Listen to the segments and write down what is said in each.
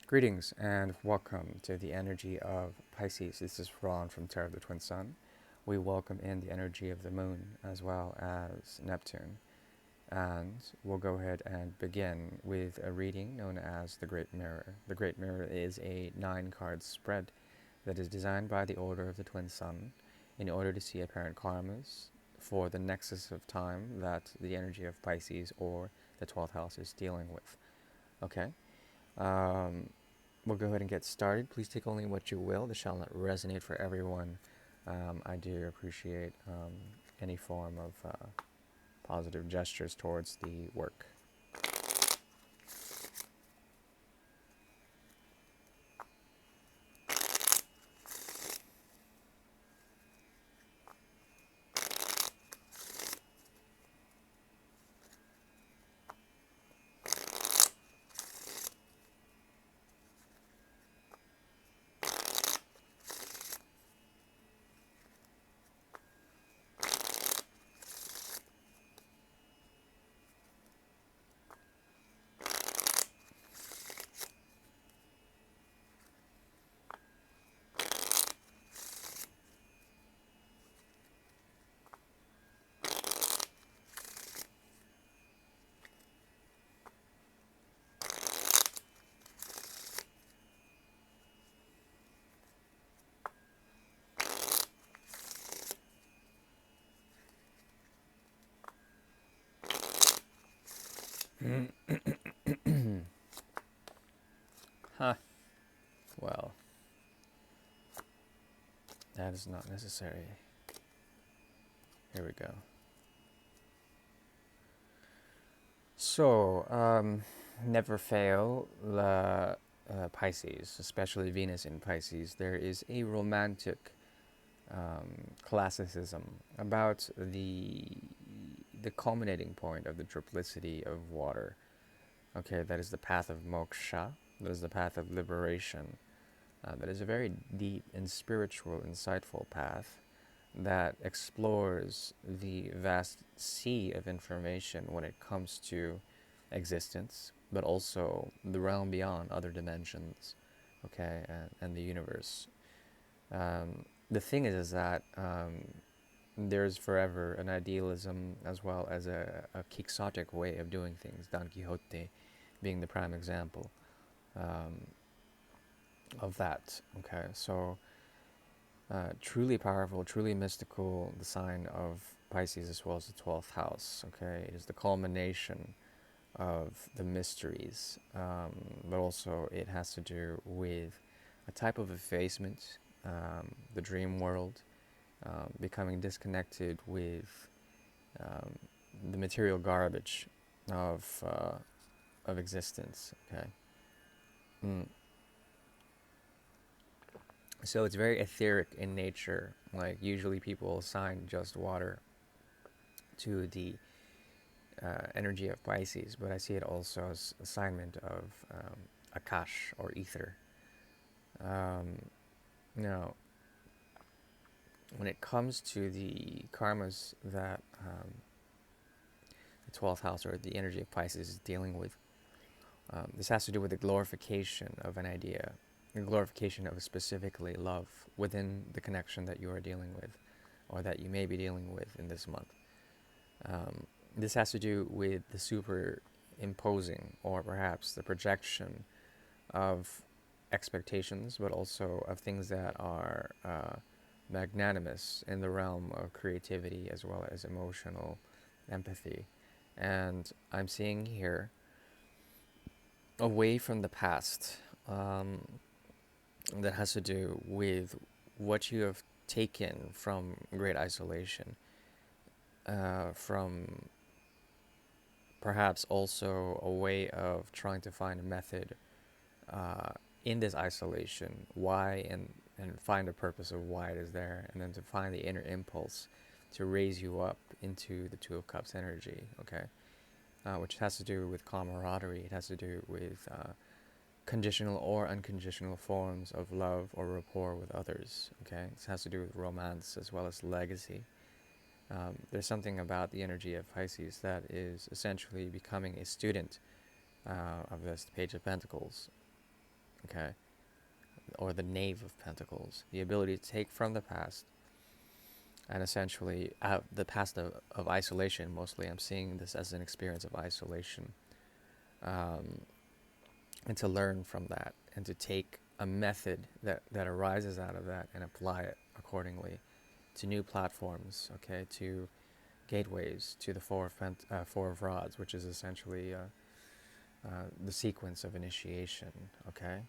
Greetings and welcome to the energy of Pisces. This is Ron from Terra of the Twin Sun. We welcome in the energy of the moon as well as Neptune. And we'll go ahead and begin with a reading known as the Great Mirror. The Great Mirror is a 9-card spread that is designed by the Order of the Twin Sun in order to see apparent karmas for the nexus of time that the energy of Pisces or the 12th house is dealing with. Okay? Um, We'll go ahead and get started. Please take only what you will. This shall not resonate for everyone. I do appreciate any form of positive gestures towards the work. Huh. Well, that is not necessary. Here we go. So, never fail Pisces, especially Venus in Pisces. There is a romantic classicism about the culminating point of the triplicity of water. Okay, that is the path of moksha, that is the path of liberation. That is a very deep and spiritual, insightful path that explores the vast sea of information when it comes to existence, but also the realm beyond, other dimensions, okay, and the universe. The thing is that there's forever an idealism as well as a quixotic way of doing things, Don Quixote being the prime example of that. Okay, so truly powerful, truly mystical, the sign of Pisces as well as the 12th house. Okay, it is the culmination of the mysteries, but also it has to do with a type of effacement, the dream world, becoming disconnected with the material garbage of existence. Okay. Mm. So it's very etheric in nature. Like usually people assign just water to the energy of Pisces, but I see it also as assignment of Akash or ether. Now, when it comes to the karmas that the 12th house or the energy of Pisces is dealing with, this has to do with the glorification of an idea, the glorification of specifically love within the connection that you are dealing with or that you may be dealing with in this month. This has to do with the superimposing or perhaps the projection of expectations, but also of things that are magnanimous in the realm of creativity as well as emotional empathy. And I'm seeing here, away from the past, that has to do with what you have taken from great isolation, from perhaps also a way of trying to find a method in this isolation, why, and find a purpose of why it is there, and then to find the inner impulse to raise you up into the Two of Cups energy, okay? Which has to do with camaraderie, it has to do with conditional or unconditional forms of love or rapport with others, okay? This has to do with romance as well as legacy. There's something about the energy of Pisces that is essentially becoming a student of this Page of Pentacles. okay? Or the Knave of Pentacles, the ability to take from the past and essentially the past of isolation. Mostly I'm seeing this as an experience of isolation, um, and to learn from that and to take a method that arises out of that and apply it accordingly to new platforms, okay, to gateways, to the Four of Rods, which is essentially the sequence of initiation, okay?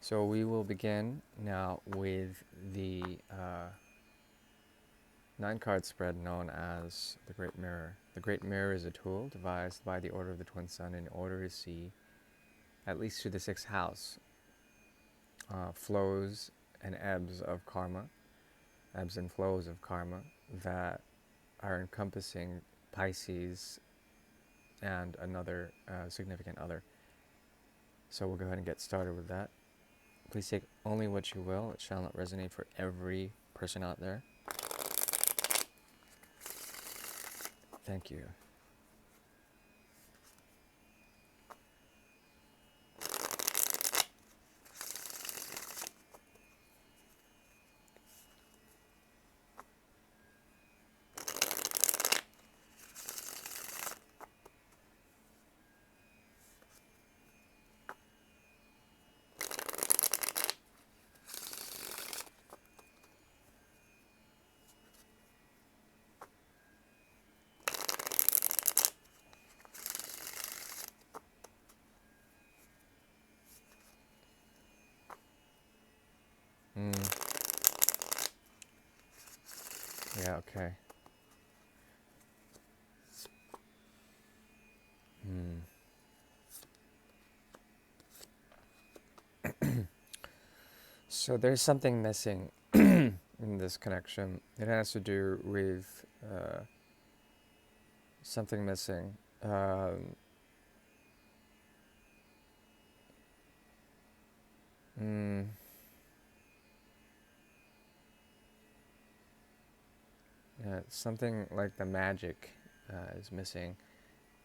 So we will begin now with the 9-card spread known as the Great Mirror. The Great Mirror is a tool devised by the Order of the Twin Sun in order to see, at least through the 6th house, flows and ebbs of karma, ebbs and flows of karma that are encompassing Pisces and another significant other. So we'll go ahead and get started with that. Please take only what you will. It shall not resonate for every person out there. Thank you. Yeah, okay. So there's something missing in this connection. It has to do with something missing. Mm, yeah, something like the magic is missing.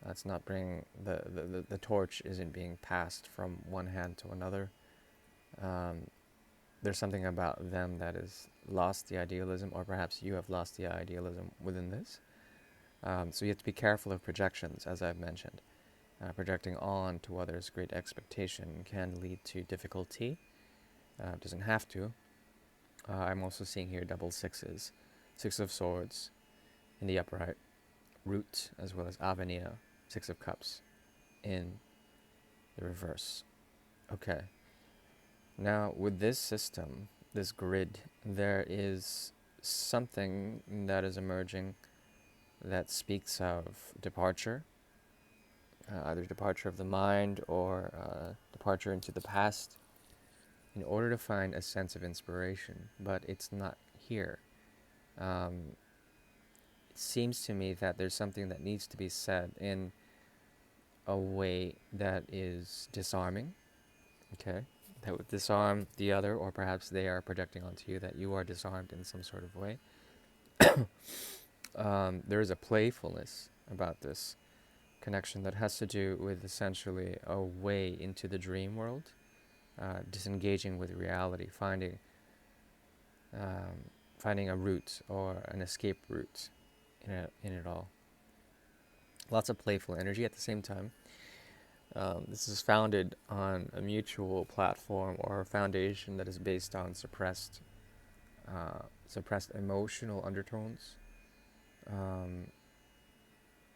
It's not bringing the torch isn't being passed from one hand to another. There's something about them that has lost the idealism, or perhaps you have lost the idealism within this. So you have to be careful of projections, as I've mentioned. Projecting on to others' great expectation can lead to difficulty. Doesn't have to. I'm also seeing here double sixes. 6 of Swords in the upright, Root, as well as Avenir, 6 of Cups in the reverse. Okay. Now, with this system, this grid, there is something that is emerging that speaks of departure, either departure of the mind or departure into the past, in order to find a sense of inspiration, but it's not here. It seems to me that there's something that needs to be said in a way that is disarming, okay? That would disarm the other, or perhaps they are projecting onto you that you are disarmed in some sort of way. There is a playfulness about this connection that has to do with essentially a way into the dream world, disengaging with reality, finding a route or an escape route in it all. Lots of playful energy at the same time. This is founded on a mutual platform or a foundation that is based on suppressed emotional undertones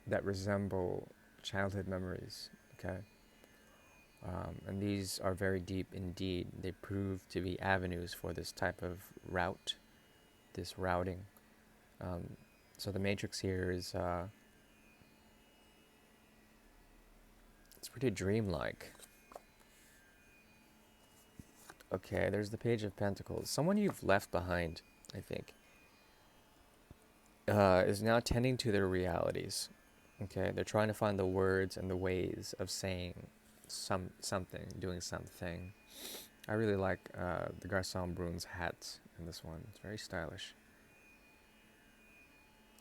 that resemble childhood memories. Okay, and these are very deep indeed. They prove to be avenues for this type of route, this routing. So the matrix here is it's pretty dreamlike. Okay, there's the Page of Pentacles. Someone you've left behind, I think, is now tending to their realities. Okay, they're trying to find the words and the ways of saying something, doing something. I really like the Garçon Brune's hat in this one. It's very stylish.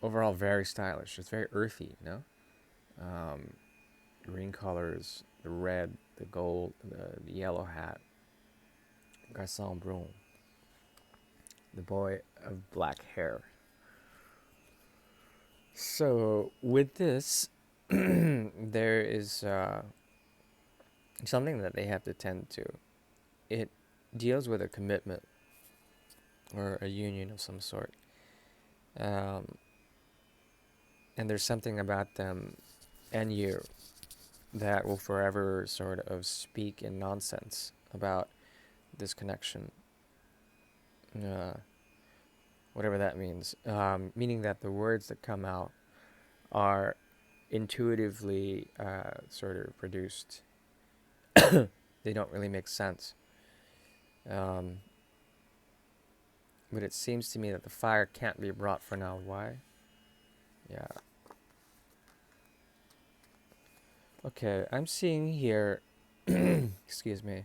Overall, very stylish. It's very earthy, you know? Um, Green colors, the red, the gold, the yellow hat. Garçon Brune, the boy of black hair. So, with this, there is something that they have to tend to. It deals with a commitment or a union of some sort. Um, and there's something about them and you that will forever sort of speak in nonsense about this connection, uh, whatever that means. Meaning that the words that come out are intuitively sort of produced. They don't really make sense. Um, but it seems to me that the fire can't be brought for now. Why? Yeah. Okay, I'm seeing here, excuse me,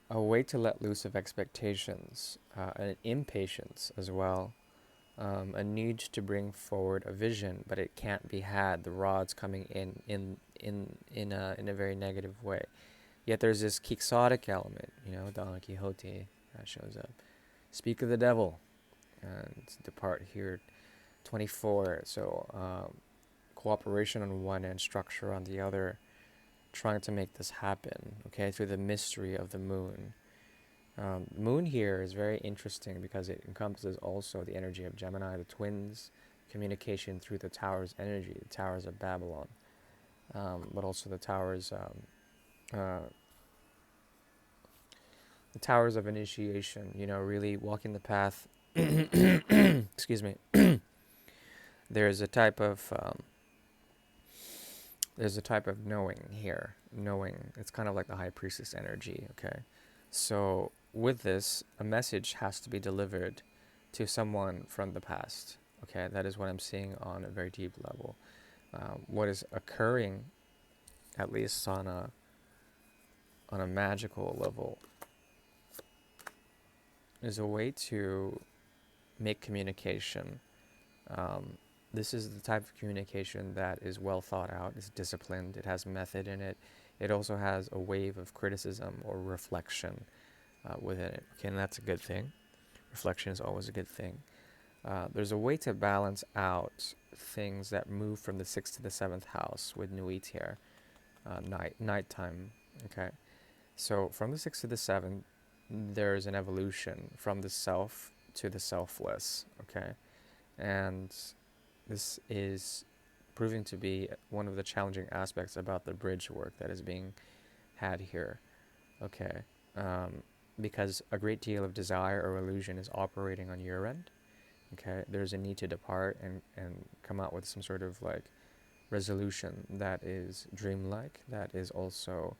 a way to let loose of expectations, an impatience as well, a need to bring forward a vision, but it can't be had. The rod's coming in a very negative way. Yet there's this quixotic element, Don Quixote shows up. Speak of the devil and depart here. 24. So cooperation on one end, structure on the other, trying to make this happen. Okay, through the mystery of the moon. Moon here is very interesting because it encompasses also the energy of Gemini, the twins, communication through the tower's energy, the towers of Babylon, but also uh, the towers of initiation. Really walking the path. Excuse me. There's a type of knowing here. Knowing. It's kind of like the high priestess energy. Okay, so with this, a message has to be delivered to someone from the past. Okay, that is what I'm seeing on a very deep level. What is occurring, at least on a magical level, is a way to make communication. This is the type of communication that is well thought out, is disciplined, it has method in it. It also has a wave of criticism or reflection within it. Okay, and that's a good thing. Reflection is always a good thing. There's a way to balance out things that move from the 6th to the 7th house with Nuit here, nighttime. Okay, so from the 6th to the 7th, there's an evolution from the self to the selfless. Okay, and this is proving to be one of the challenging aspects about the bridge work that is being had here. Okay, because a great deal of desire or illusion is operating on your end. Okay, there's a need to depart and come out with some sort of like resolution that is dreamlike, that is also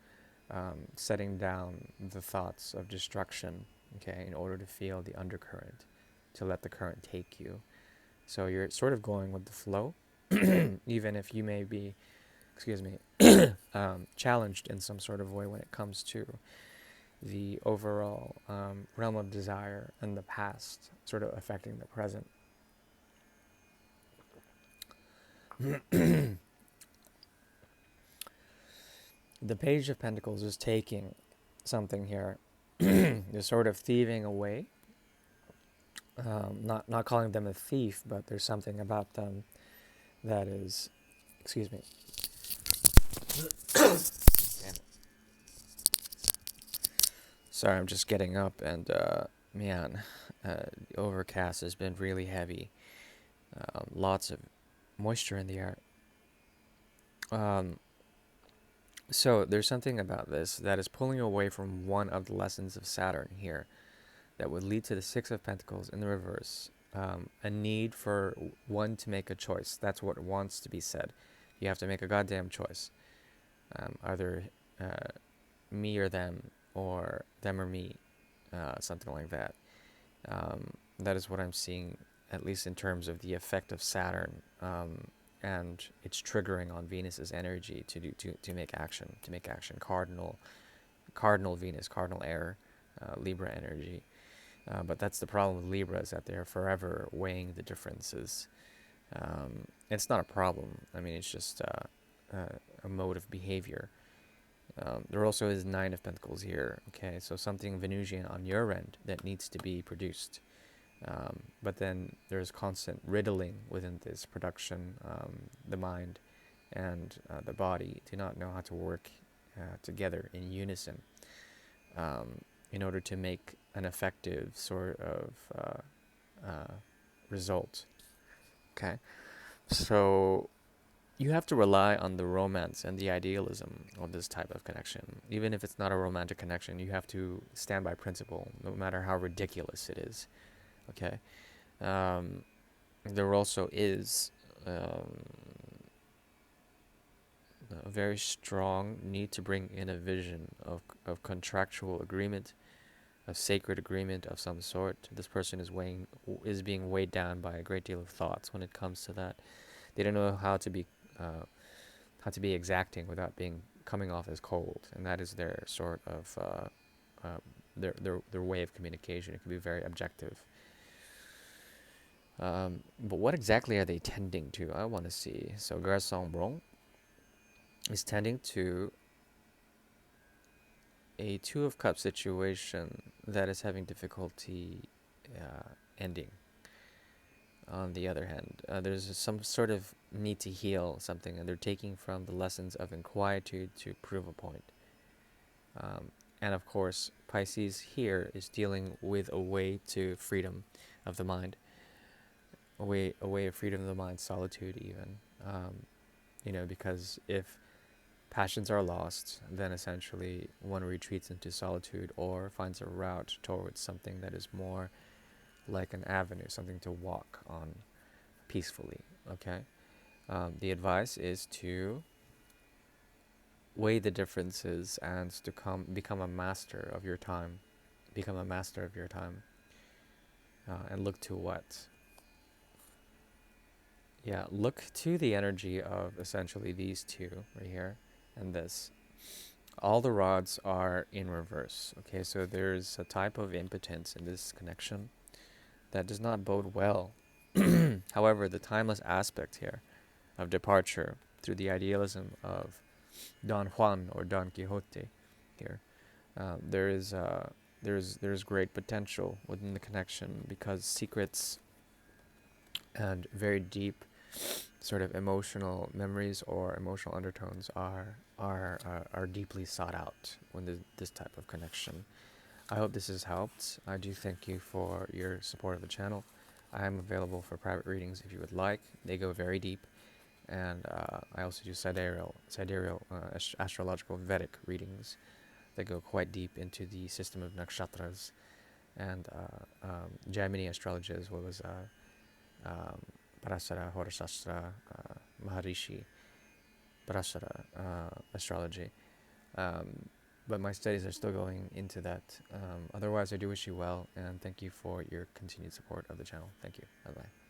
setting down the thoughts of destruction, okay, in order to feel the undercurrent, to let the current take you. So you're sort of going with the flow, even if you may be, excuse me, challenged in some sort of way when it comes to the overall realm of desire and the past sort of affecting the present. The Page of Pentacles is taking something here. They're sort of thieving away. Not calling them a thief, but there's something about them that is, excuse me. Damn it. Sorry, I'm just getting up and man, the overcast has been really heavy. Lots of moisture in the air. So there's something about this that is pulling away from one of the lessons of Saturn here that would lead to the Six of Pentacles in the reverse. A need for one to make a choice. That's what wants to be said. You have to make a goddamn choice. Either me or them or me, something like that. That is what I'm seeing, at least in terms of the effect of Saturn and it's triggering on Venus's energy to make action, cardinal Venus, cardinal air, Libra energy. But that's the problem with Libra, is that they're forever weighing the differences. It's not a problem. I mean, it's just a mode of behavior. There also is Nine of Pentacles here. Okay, so something Venusian on your end that needs to be produced. But then there's constant riddling within this production. The mind and the body do not know how to work together in unison in order to make an effective sort of result. Okay, so you have to rely on the romance and the idealism of this type of connection. Even if it's not a romantic connection, you have to stand by principle, no matter how ridiculous it is. Okay. There also is a very strong need to bring in a vision of contractual agreement, a sacred agreement of some sort. This person is being weighed down by a great deal of thoughts when it comes to that. They don't know how to be exacting without coming off as cold, and that is their sort of their way of communication. It can be very objective. But what exactly are they tending to? I want to see. So Garçon Bron is tending to a Two of Cups situation that is having difficulty ending. On the other hand, there's some sort of need to heal something, and they're taking from the lessons of inquietude to prove a point. And of course, Pisces here is dealing with a way to freedom of the mind, a way of freedom of the mind, solitude even. Because if passions are lost, then essentially one retreats into solitude or finds a route towards something that is more like an avenue, something to walk on peacefully. Okay, the advice is to weigh the differences and to become a master of your time, and look to what? Yeah, look to the energy of essentially these two right here and this. All the rods are in reverse. Okay, so there's a type of impotence in this connection that does not bode well. However, the timeless aspect here of departure through the idealism of Don Juan or Don Quixote here, there's great potential within the connection, because secrets and very deep sort of emotional memories or emotional undertones are deeply sought out when this type of connection. I hope this has helped. I do thank you for your support of the channel. I am available for private readings if you would like. They go very deep, and I also do sidereal astrological Vedic readings that go quite deep into the system of nakshatras and Jaimini astrology, as well as Parasara, Horasastra, Maharishi, Parasara astrology. But my studies are still going into that. Otherwise, I do wish you well, and thank you for your continued support of the channel. Thank you. Bye-bye.